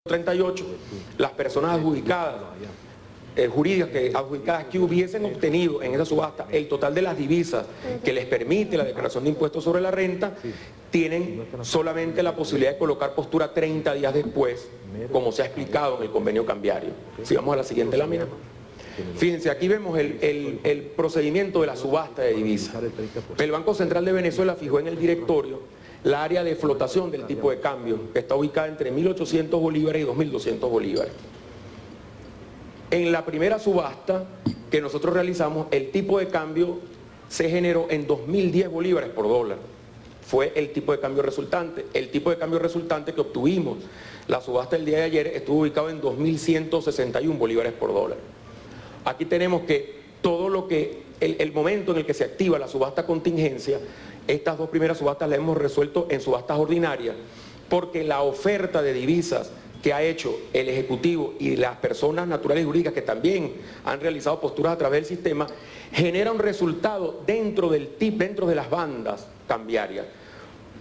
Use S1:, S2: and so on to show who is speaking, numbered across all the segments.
S1: 38, las personas adjudicadas, jurídicas adjudicadas que hubiesen obtenido en esa subasta el total de las divisas que les permite la declaración de impuestos sobre la renta, tienen solamente la posibilidad de colocar postura 30 días después, como se ha explicado en el convenio cambiario. Sigamos a la siguiente lámina. Fíjense, aquí vemos el procedimiento de la subasta de divisas. El Banco Central de Venezuela fijó en el directorio la área de flotación del tipo de cambio, que está ubicada entre 1.800 bolívares y 2.200 bolívares. En la primera subasta que nosotros realizamos, el tipo de cambio se generó en 2.010 bolívares por dólar. Fue el tipo de cambio resultante. El tipo de cambio resultante que obtuvimos, la subasta del día de ayer, estuvo ubicado en 2.161 bolívares por dólar. Aquí tenemos que todo lo que, el momento en el que se activa la subasta contingencia, estas dos primeras subastas las hemos resuelto en subastas ordinarias, porque la oferta de divisas que ha hecho el Ejecutivo y las personas naturales y jurídicas que también han realizado posturas a través del sistema, genera un resultado dentro de las bandas cambiarias.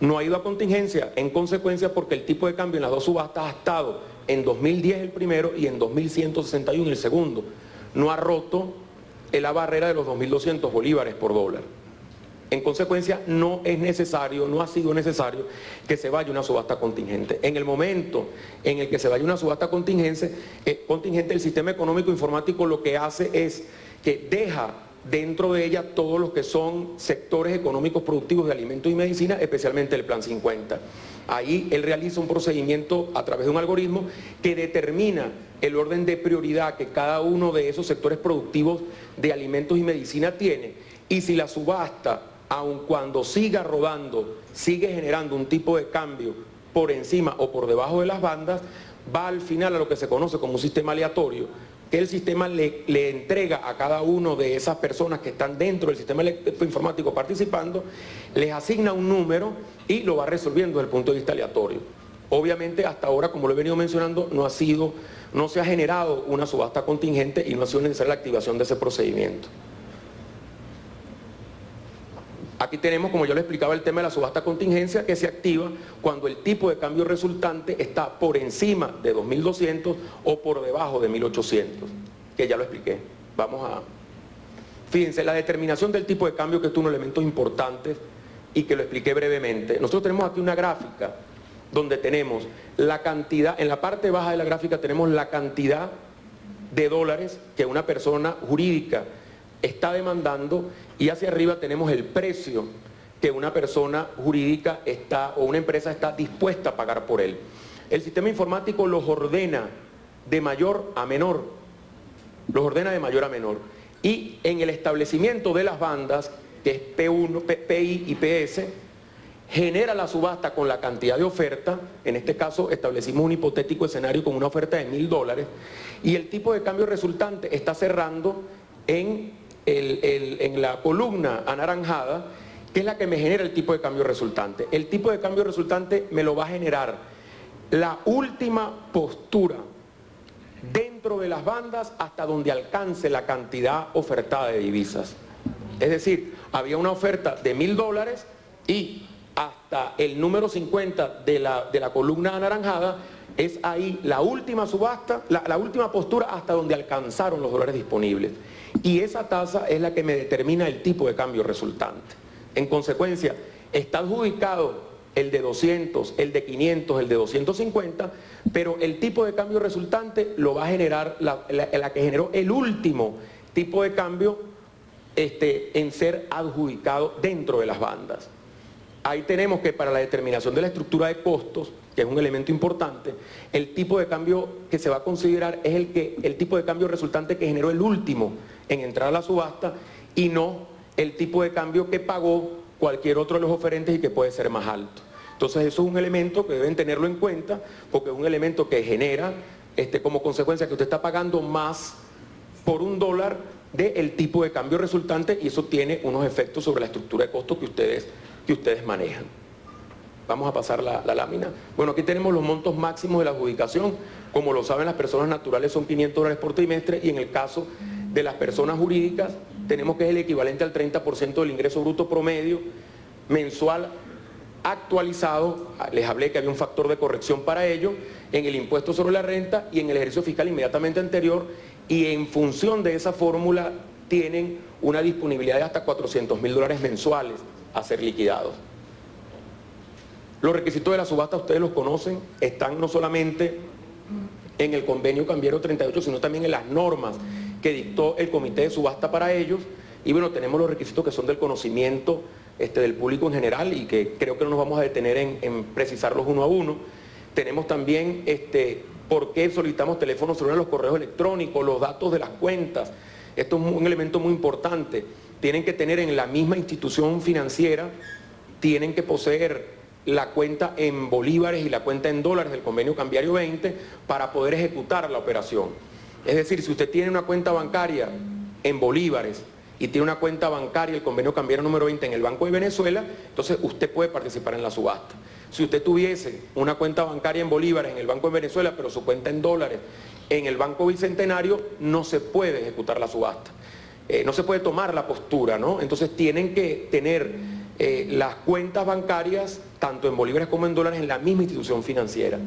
S1: No ha ido a contingencia, en consecuencia, porque el tipo de cambio en las dos subastas ha estado en 2010 el primero y en 2161 el segundo. No ha roto la barrera de los 2.200 bolívares por dólar. En consecuencia, no es necesario, no ha sido necesario que se vaya una subasta contingente. En el momento en el que se vaya una subasta contingente, el sistema económico informático lo que hace es que deja dentro de ella todos los que son sectores económicos productivos de alimentos y medicina, especialmente el Plan 50. Ahí él realiza un procedimiento a través de un algoritmo que determina el orden de prioridad que cada uno de esos sectores productivos de alimentos y medicina tiene, y si la subasta, aun cuando siga rodando, sigue generando un tipo de cambio por encima o por debajo de las bandas, va al final a lo que se conoce como un sistema aleatorio, que el sistema le entrega a cada uno de esas personas que están dentro del sistema informático participando, les asigna un número y lo va resolviendo desde el punto de vista aleatorio. Obviamente hasta ahora, como lo he venido mencionando, no se ha generado una subasta contingente y no ha sido necesaria la activación de ese procedimiento. Aquí tenemos, como yo le explicaba, el tema de la subasta contingencia, que se activa cuando el tipo de cambio resultante está por encima de 2.200 o por debajo de 1.800, que ya lo expliqué. Vamos a... Fíjense, la determinación del tipo de cambio, que es uno de los elementos importantes y que lo expliqué brevemente. Nosotros tenemos aquí una gráfica donde tenemos la cantidad, en la parte baja de la gráfica tenemos la cantidad de dólares que una persona jurídica está demandando, y hacia arriba tenemos el precio que una persona jurídica o una empresa está dispuesta a pagar por él. El sistema informático los ordena de mayor a menor, y en el establecimiento de las bandas, que es P1, PI y PS, genera la subasta con la cantidad de oferta. En este caso establecimos un hipotético escenario con una oferta de $1.000, y el tipo de cambio resultante está cerrando en la columna anaranjada, que es la que me genera el tipo de cambio resultante. El tipo de cambio resultante me lo va a generar la última postura dentro de las bandas hasta donde alcance la cantidad ofertada de divisas. Es decir, había una oferta de $1.000 y hasta el número 50 de la columna anaranjada es ahí la última subasta, la última postura hasta donde alcanzaron los dólares disponibles. Y esa tasa es la que me determina el tipo de cambio resultante. En consecuencia, está adjudicado el de 200, el de 500, el de 250, pero el tipo de cambio resultante lo va a generar la que generó el último tipo de cambio en ser adjudicado dentro de las bandas. Ahí tenemos que para la determinación de la estructura de costos, que es un elemento importante, el tipo de cambio que se va a considerar es el tipo de cambio resultante que generó el último en entrar a la subasta, y no el tipo de cambio que pagó cualquier otro de los oferentes y que puede ser más alto. Entonces eso es un elemento que deben tenerlo en cuenta, porque es un elemento que genera como consecuencia que usted está pagando más por $1 del tipo de cambio resultante, y eso tiene unos efectos sobre la estructura de costos que ustedes manejan. Vamos a pasar la lámina. Bueno, aquí tenemos los montos máximos de la adjudicación. Como lo saben, las personas naturales son $500 por trimestre, y en el caso de las personas jurídicas tenemos que es el equivalente al 30% del ingreso bruto promedio mensual actualizado. Les hablé que había un factor de corrección para ello, en el impuesto sobre la renta y en el ejercicio fiscal inmediatamente anterior, y en función de esa fórmula tienen una disponibilidad de hasta $400.000 mensuales a ser liquidados. Los requisitos de la subasta, ustedes los conocen, están no solamente en el convenio cambiario 38, sino también en las normas que dictó el comité de subasta para ellos. Y bueno, tenemos los requisitos que son del conocimiento del público en general, y que creo que no nos vamos a detener en precisarlos uno a uno. Tenemos también por qué solicitamos teléfonos celulares, los correos electrónicos, los datos de las cuentas. Esto es un elemento muy importante. Tienen que tener en la misma institución financiera, tienen que poseer la cuenta en bolívares y la cuenta en dólares del convenio cambiario 20 para poder ejecutar la operación. Es decir, si usted tiene una cuenta bancaria en bolívares y tiene una cuenta bancaria, el convenio cambiario número 20 en el Banco de Venezuela, entonces usted puede participar en la subasta. Si usted tuviese una cuenta bancaria en bolívares en el Banco de Venezuela, pero su cuenta en dólares en el Banco Bicentenario, no se puede ejecutar la subasta. No se puede tomar la postura, ¿no? Entonces tienen que tener las cuentas bancarias, tanto en bolívares como en dólares, en la misma institución financiera.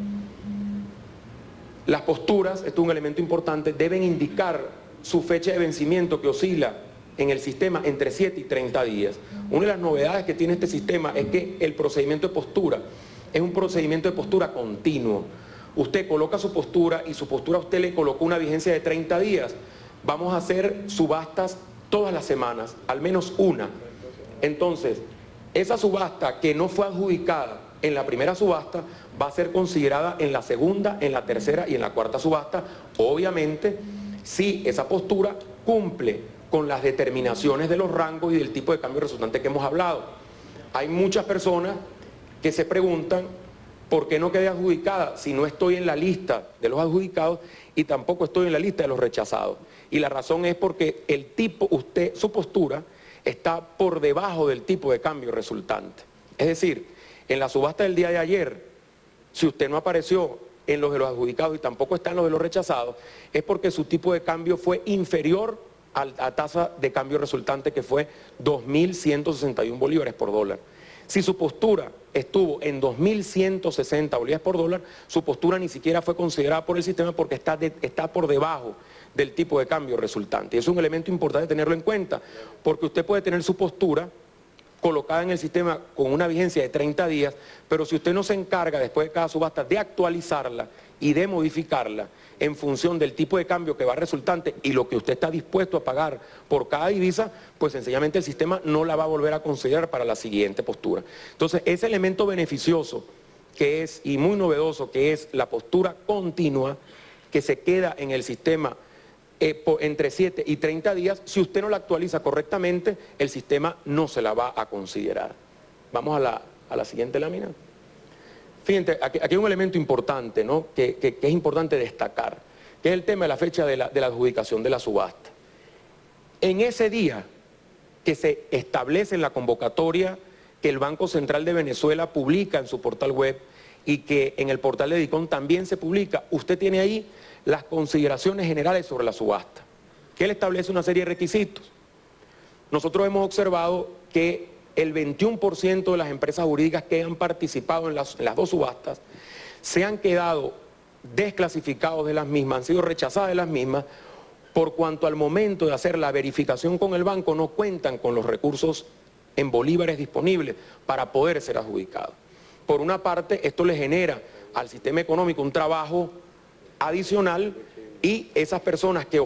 S1: Las posturas, esto es un elemento importante, deben indicar su fecha de vencimiento, que oscila en el sistema entre 7 y 30 días. Una de las novedades que tiene este sistema es que el procedimiento de postura es un procedimiento de postura continuo. Usted coloca su postura y su postura a usted le colocó una vigencia de 30 días. Vamos a hacer subastas todas las semanas, al menos una. Entonces, esa subasta que no fue adjudicada en la primera subasta va a ser considerada en la segunda, en la tercera y en la cuarta subasta, obviamente si esa postura cumple con las determinaciones de los rangos y del tipo de cambio resultante que hemos hablado. Hay muchas personas que se preguntan por qué no quedé adjudicada si no estoy en la lista de los adjudicados y tampoco estoy en la lista de los rechazados. Y la razón es porque su postura está por debajo del tipo de cambio resultante. Es decir, en la subasta del día de ayer, si usted no apareció en los de los adjudicados y tampoco está en los de los rechazados, es porque su tipo de cambio fue inferior a la tasa de cambio resultante, que fue 2.161 bolívares por dólar. Si su postura estuvo en 2.160 bolívares por dólar, su postura ni siquiera fue considerada por el sistema porque está por debajo del tipo de cambio resultante. Y es un elemento importante tenerlo en cuenta, porque usted puede tener su postura colocada en el sistema con una vigencia de 30 días, pero si usted no se encarga después de cada subasta de actualizarla y de modificarla en función del tipo de cambio que va resultante y lo que usted está dispuesto a pagar por cada divisa, pues sencillamente el sistema no la va a volver a considerar para la siguiente postura. Entonces, ese elemento beneficioso que es, y muy novedoso, que es la postura continua, que se queda en el sistema entre 7 y 30 días, si usted no la actualiza correctamente, el sistema no se la va a considerar. Vamos a la siguiente lámina. Fíjense, aquí hay un elemento importante, ¿no? que es importante destacar, que es el tema de la fecha de la adjudicación de la subasta. En ese día que se establece en la convocatoria que el Banco Central de Venezuela publica en su portal web y que en el portal de DICON también se publica, usted tiene ahí las consideraciones generales sobre la subasta, que él establece una serie de requisitos. Nosotros hemos observado que el 21% de las empresas jurídicas que han participado en las dos subastas se han quedado desclasificados de las mismas, han sido rechazadas de las mismas, por cuanto al momento de hacer la verificación con el banco no cuentan con los recursos en bolívares disponibles para poder ser adjudicados. Por una parte, esto le genera al sistema económico un trabajo adicional, y esas personas que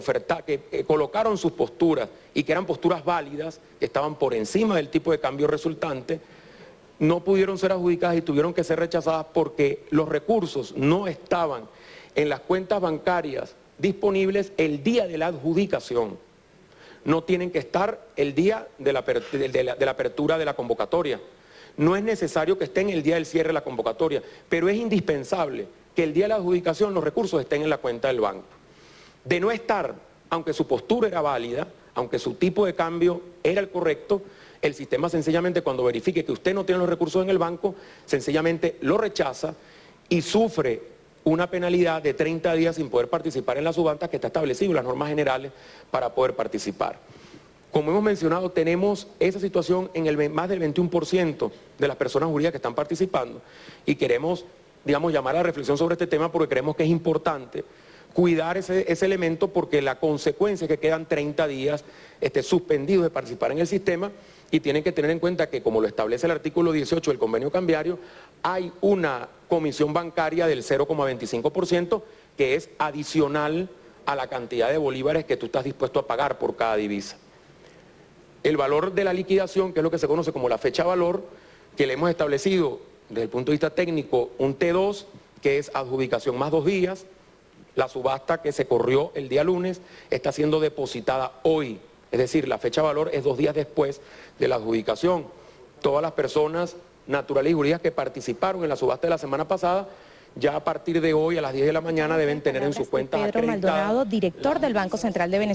S1: colocaron sus posturas y que eran posturas válidas, que estaban por encima del tipo de cambio resultante, no pudieron ser adjudicadas y tuvieron que ser rechazadas porque los recursos no estaban en las cuentas bancarias disponibles el día de la adjudicación. No tienen que estar el día de la apertura de la convocatoria. No es necesario que estén el día del cierre de la convocatoria, pero es indispensable que el día de la adjudicación los recursos estén en la cuenta del banco. De no estar, aunque su postura era válida, aunque su tipo de cambio era el correcto, el sistema sencillamente, cuando verifique que usted no tiene los recursos en el banco, sencillamente lo rechaza y sufre una penalidad de 30 días sin poder participar en la subasta, que está establecido en las normas generales para poder participar. Como hemos mencionado, tenemos esa situación en más del 21% de las personas jurídicas que están participando, y queremos digamos, llamar a la reflexión sobre este tema porque creemos que es importante cuidar ese elemento, porque la consecuencia es que quedan 30 días suspendidos de participar en el sistema, y tienen que tener en cuenta que, como lo establece el artículo 18 del convenio cambiario, hay una comisión bancaria del 0,25% que es adicional a la cantidad de bolívares que tú estás dispuesto a pagar por cada divisa. El valor de la liquidación, que es lo que se conoce como la fecha valor, que le hemos establecido desde el punto de vista técnico un T2, que es adjudicación más 2 días. La subasta que se corrió el día lunes está siendo depositada hoy, es decir, la fecha valor es 2 días después de la adjudicación. Todas las personas naturales y jurídicas que participaron en la subasta de la semana pasada, ya a partir de hoy a las 10 de la mañana deben tener en su cuenta
S2: Pedro Maldonado, director del Banco Central de Venezuela.